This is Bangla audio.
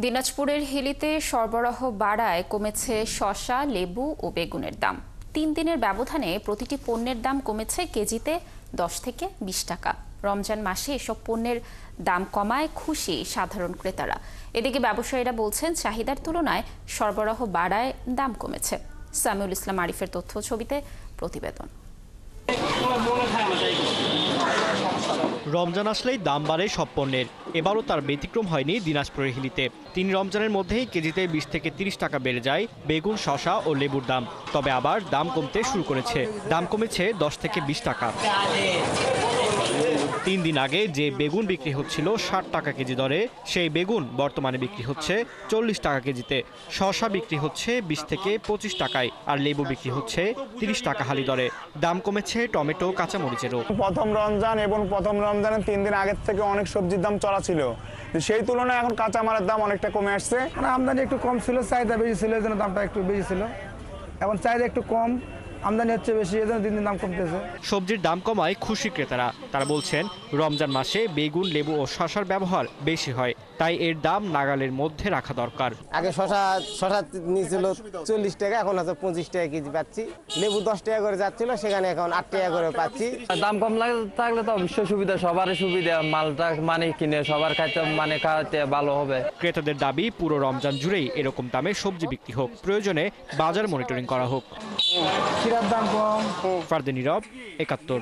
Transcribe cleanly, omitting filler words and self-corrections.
দিনাজপুরের হিলিতে সরবরাহ বাড়ায় কমেছে শসা, লেবু ও বেগুনের দাম। ৩ দিনের ব্যবধানে প্রতিটি পণ্যের দাম কমেছে কেজিতে ১০ থেকে ২০ টাকা। রমজান মাসে এসব পণ্যের দাম কমায় খুশি সাধারণ ক্রেতারা। এদিকে ব্যবসায়ীরা বলছেন চাহিদার তুলনায় সরবরাহ বাড়ায় দাম কমেছে। সামিউল ইসলাম আরিফের তথ্য ছবিতে প্রতিবেদন। রমজান আসলেই দাম বাড়ে সব পণ্যের। এবারও তার ব্যতিক্রম হয়নি দিনাজপুরের হিলিতে। ৩ রমজানের মধ্যেই কেজিতে ২০ থেকে ৩০ টাকা বেড়ে যায় বেগুন, শসা ও লেবুর দাম। তবে আবার দাম কমতে শুরু করেছে। দাম কমেছে ১০ থেকে ২০ টাকা। ৩ দিন আগে যে বেগুন বিক্রি হচ্ছিল ৬০ টাকা কেজি দরে, সেই বেগুন বর্তমানে বিক্রি হচ্ছে ৪০ টাকা কেজিতে। শসা বিক্রি হচ্ছে ২০ থেকে ২৫ টাকায়, আর লেবু বিক্রি হচ্ছে ৩০ টাকা হালি দরে। দাম কমেছে টমেটো, কাঁচামরিচেরও। প্রথম রমজান এবং প্রথম রমজানের ৩ দিন আগের থেকে অনেক সবজির দাম চড়া ছিল, সেই তুলনায় এখন কাঁচামালের দাম অনেকটা কমে আসছে। আমদানি একটু কম ছিল, চাহিদা বেশি ছিল, এই জন্য দামটা একটু বেশি ছিল। এখন চাহিদা একটু কম, আমদানি হচ্ছে বেশি, এই জন্য দিন দিন দাম কমতেছে। সবজির দাম কমায় খুশি ক্রেতারা। তারা বলছেন রমজান মাসে বেগুন, লেবু ও শসার ব্যবহার বেশি হয়, তাই এর দাম নাগালের মধ্যে রাখা দরকার। আগে শসা নিয়েছিল ৪০ টাকা, এখন আছে ২৫ টাকা কেজি পাচ্ছি। লেবু ১০ টাকা করে যাচ্ছিল, সেখানে এখন ৮ টাকা করে পাচ্ছি। দাম কম থাকলে তো অবশ্যই সুবিধা, সবারই সুবিধা। মালটা কিনে সবার খাওয়াতে ভালো হবে। ক্রেতাদের দাবি পুরো রমজান জুড়েই এরকম দামে সবজি বিক্রি হোক, প্রয়োজনে বাজার মনিটরিং করা হোক। দাম কম। ফারদিন নীরব, ৭১।